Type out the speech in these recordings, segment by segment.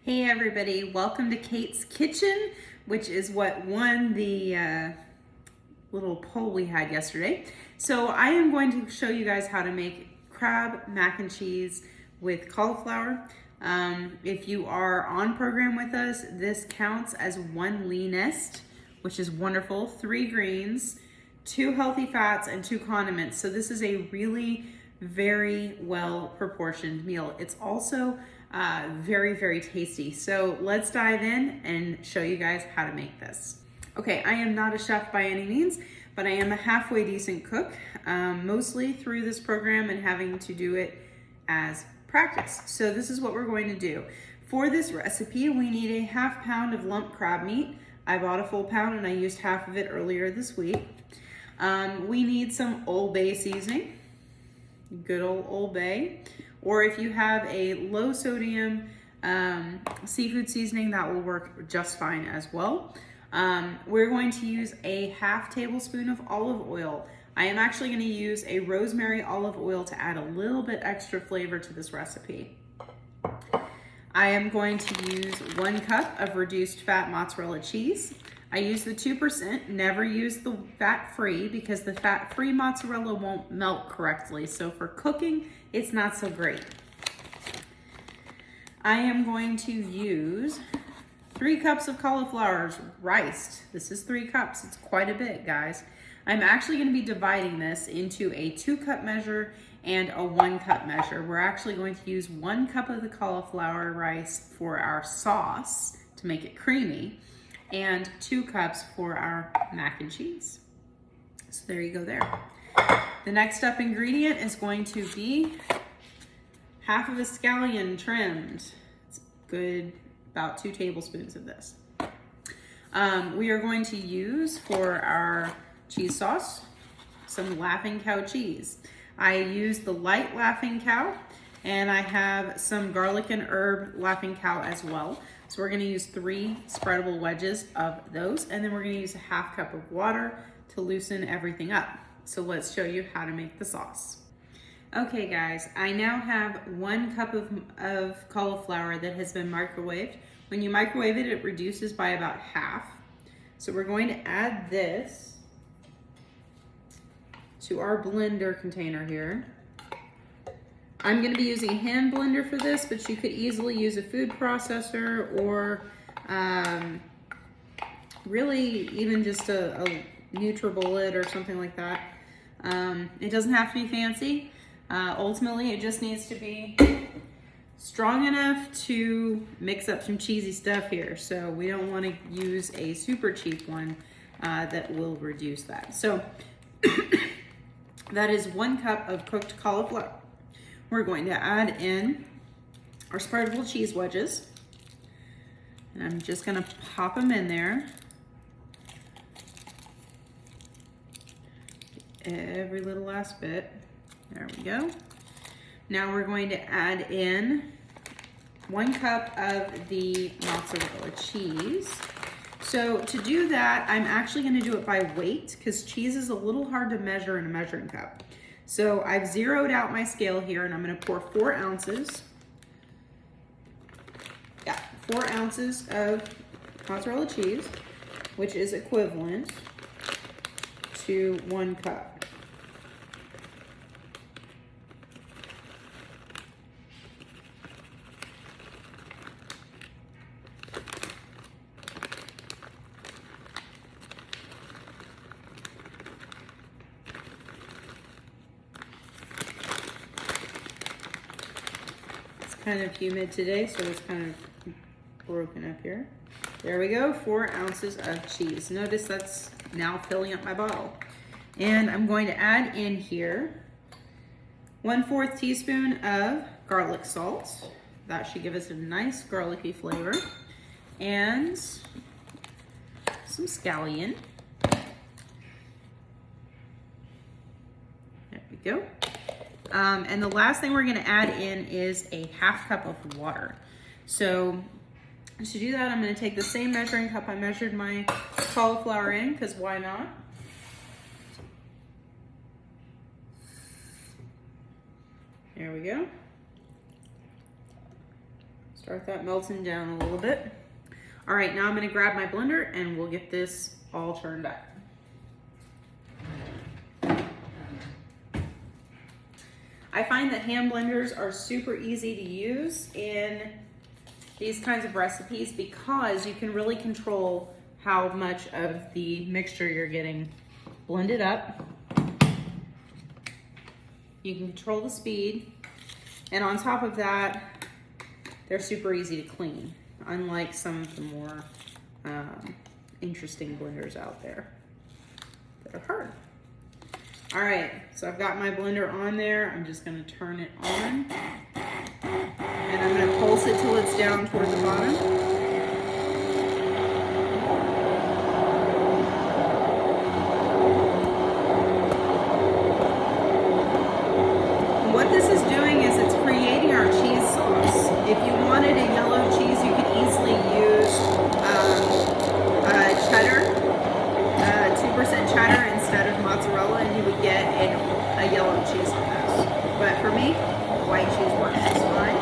Hey everybody, welcome to Kate's Kitchen, which is what won the little poll we had yesterday. So I am going to show you guys how to make crab mac and cheese with cauliflower. If you are on program with us, this counts as one leanest, which is wonderful, 3 greens, 2 healthy fats, and 2 condiments. So this is a really very well proportioned meal. It's also very, very tasty. So let's dive in and show you guys how to make this. Okay, I am not a chef by any means, but I am a halfway decent cook, mostly through this program and having to do it as practice. So this is what we're going to do. For this recipe, we need a 1/2 pound of lump crab meat. I bought a full pound and I used half of it earlier this week. We need some Old Bay seasoning, good Old Bay, or if you have a low sodium seafood seasoning, that will work just fine as well. We're going to use a 1/2 tablespoon of olive oil. I am actually going to use a rosemary olive oil to add a little bit extra flavor to this recipe. I am going to use 1 cup of reduced fat mozzarella cheese. I use the 2%, never use the fat-free because the fat-free mozzarella won't melt correctly. So for cooking, it's not so great. I am going to use 3 cups of cauliflower riced. This is 3 cups, it's quite a bit, guys. I'm actually gonna be dividing this into a 2-cup measure and a 1-cup measure. We're actually going to use 1 cup of the cauliflower rice for our sauce to make it creamy, and 2 cups for our mac and cheese. So there you go there. The next up ingredient is going to be 1/2 of a scallion trimmed. It's good, about 2 tablespoons of this. We are going to use for our cheese sauce some Laughing Cow cheese. I use the light Laughing Cow, and I have some garlic and herb Laughing Cow as well. So we're gonna use 3 spreadable wedges of those, and then we're gonna use a 1/2 cup of water to loosen everything up. So let's show you how to make the sauce. Okay guys, I now have 1 cup of cauliflower that has been microwaved. When you microwave it, it reduces by about half. So we're going to add this to our blender container here. I'm gonna be using a hand blender for this, but you could easily use a food processor or really even just a NutriBullet or something like that. It doesn't have to be fancy. Ultimately, it just needs to be strong enough to mix up some cheesy stuff here. So we don't want to use a super cheap one that will reduce that. So that is 1 cup of cooked cauliflower. We're going to add in our spreadable cheese wedges. And I'm just gonna pop them in there. Every little last bit. There we go. Now we're going to add in 1 cup of the mozzarella cheese. So to do that, I'm actually gonna do it by weight because cheese is a little hard to measure in a measuring cup. So I've zeroed out my scale here and I'm gonna pour 4 ounces. Yeah, 4 ounces of mozzarella cheese, which is equivalent to 1 cup. Kind of humid today, so it's kind of broken up here. There we go, 4 ounces of cheese. Notice that's now filling up my bottle. And I'm going to add in here 1/4 teaspoon of garlic salt. That should give us a nice garlicky flavor. And some scallion. There we go. And the last thing we're gonna add in is a 1/2 cup of water. So to do that, I'm gonna take the same measuring cup I measured my cauliflower in, because why not? There we go. Start that melting down a little bit. All right, now I'm gonna grab my blender and we'll get this all churned up. I find that hand blenders are super easy to use in these kinds of recipes because you can really control how much of the mixture you're getting blended up. You can control the speed, and on top of that, they're super easy to clean, unlike some of the more interesting blenders out there that are hard. All right, so I've got my blender on there. I'm just gonna turn it on, and I'm gonna pulse it till it's down toward the bottom. What this is doing is it's creating our cheese sauce. If you wanted a yellow cheese, you could easily use cheddar, 2% cheddar instead of mozzarella, and you would get a yellow cheese on this. But for me, white cheese works just fine.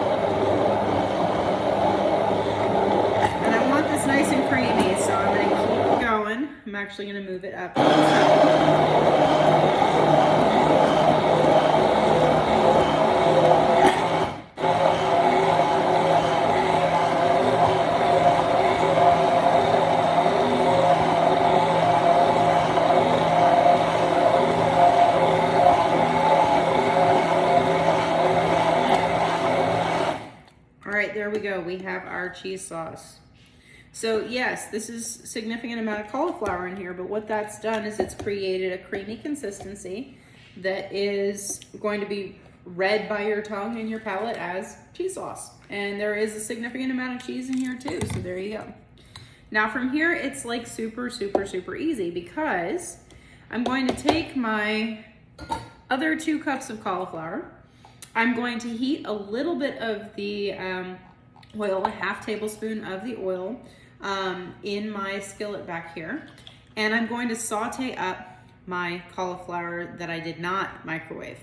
And I want this nice and creamy, so I'm going to keep going. I'm actually going to move it up. There we go, we have our cheese sauce. So yes, this is a significant amount of cauliflower in here, but what that's done is it's created a creamy consistency that is going to be read by your tongue and your palate as cheese sauce. And there is a significant amount of cheese in here too, so there you go. Now from here, it's like super, super, super easy because I'm going to take my other 2 cups of cauliflower. I'm going to heat a little bit of the oil, a half tablespoon of the oil in my skillet back here. And I'm going to saute up my cauliflower that I did not microwave.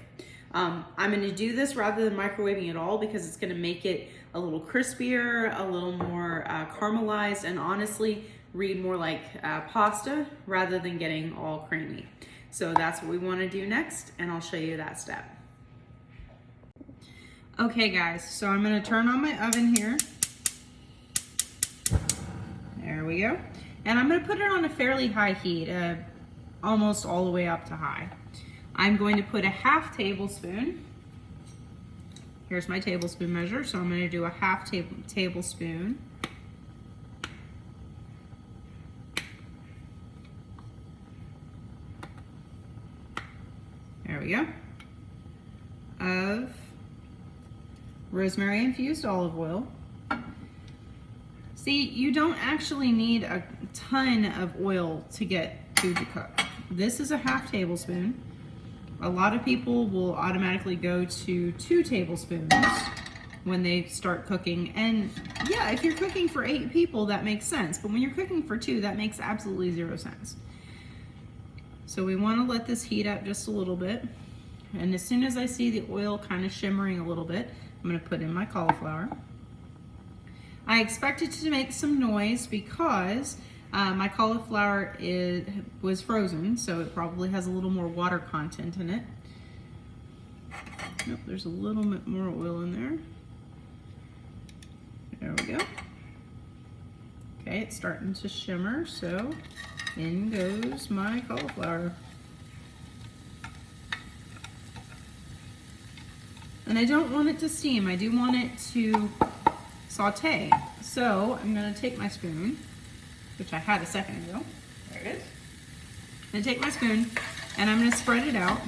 I'm going to do this rather than microwaving at all because it's going to make it a little crispier, a little more caramelized, and honestly read more like pasta rather than getting all creamy. So that's what we want to do next, and I'll show you that step. Okay guys, so I'm gonna turn on my oven here. There we go. And I'm gonna put it on a fairly high heat, almost all the way up to high. I'm going to put a half tablespoon. Here's my tablespoon measure, so I'm gonna do a half tablespoon. There we go. Of rosemary infused olive oil. See, you don't actually need a ton of oil to get food to cook. This is a half tablespoon. A lot of people will automatically go to 2 tablespoons when they start cooking. And yeah, if you're cooking for 8 people, that makes sense. But when you're cooking for 2, that makes absolutely 0 sense. So we want to let this heat up just a little bit. And as soon as I see the oil kind of shimmering a little bit, I'm going to put in my cauliflower. I expect it to make some noise because my cauliflower was frozen, so it probably has a little more water content in it. Nope, there's a little bit more oil in there. There we go. Okay, it's starting to shimmer, so in goes my cauliflower. And I don't want it to steam, I do want it to saute. So I'm gonna take my spoon, which I had a second ago. There it is. I'm gonna take my spoon and I'm gonna spread it out.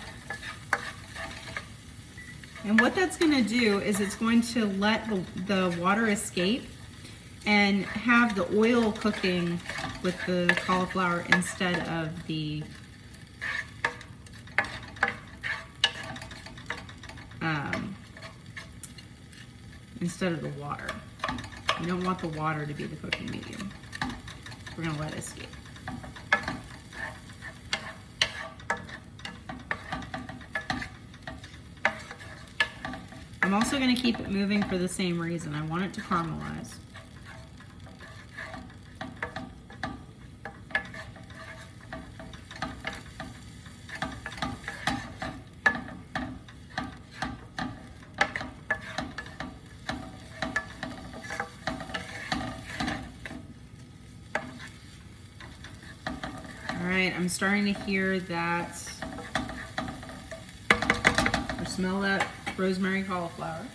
And what that's gonna do is it's going to let the water escape and have the oil cooking with the cauliflower instead of the water. You don't want the water to be the cooking medium. We're gonna let it escape. I'm also going to keep it moving for the same reason. I want it to caramelize. All right, I'm starting to hear that, or smell that rosemary cauliflower.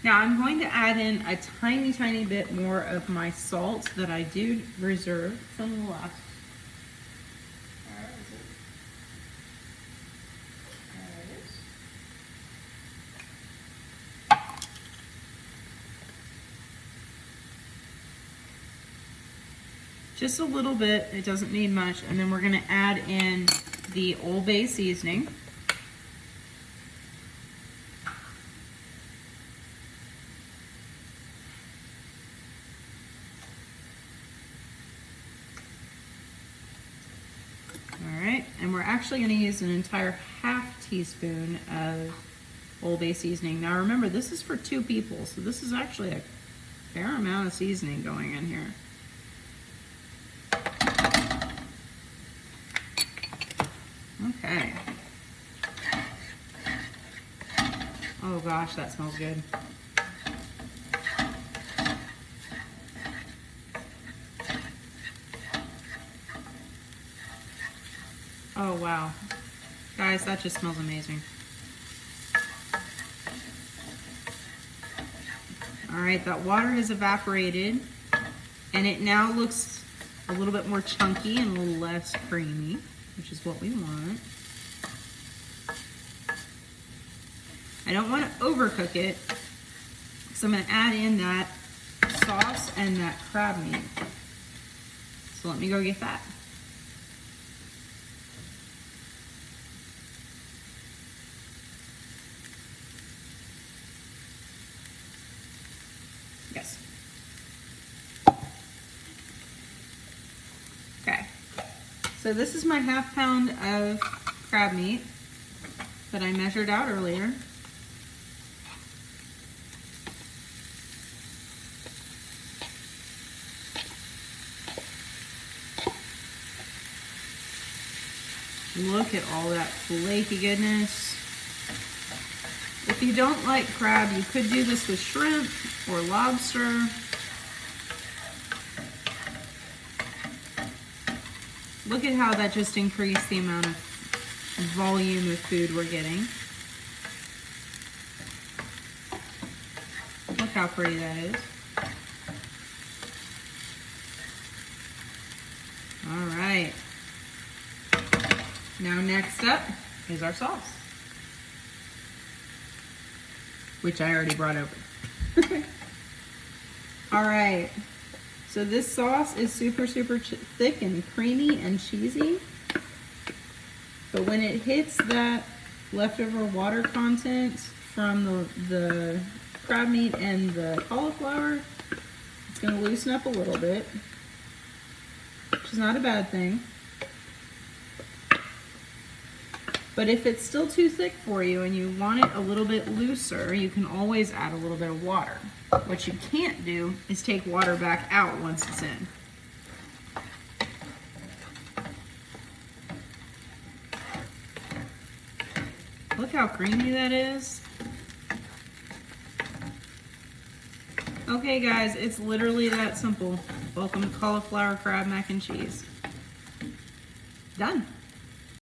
Now I'm going to add in a tiny, tiny bit more of my salt that I do reserve from the last. Just a little bit, it doesn't need much, and then we're going to add in the Old Bay seasoning. All right, and we're actually going to use an entire ½ teaspoon of Old Bay seasoning. Now remember, this is for 2 people, so this is actually a fair amount of seasoning going in here. Okay. Oh gosh, that smells good. Oh wow. Guys, that just smells amazing. All right, that water has evaporated and it now looks a little bit more chunky and a little less creamy, which is what we want. I don't want to overcook it, so I'm going to add in that sauce and that crab meat. So let me go get that. Yes. Okay. So this is my ½ pound of crab meat that I measured out earlier. Look at all that flaky goodness. If you don't like crab, you could do this with shrimp or lobster. Look at how that just increased the amount of volume of food we're getting. Look how pretty that is. All right. Now next up is our sauce, which I already brought over. All right, so this sauce is super thick and creamy and cheesy, but when it hits that leftover water content from the crab meat and the cauliflower, it's going to loosen up a little bit, which is not a bad thing. But if it's still too thick for you and you want it a little bit looser, you can always add a little bit of water. What you can't do is take water back out once it's in. Look how creamy that is. Okay guys, it's literally that simple. Welcome to cauliflower crab mac and cheese. Done.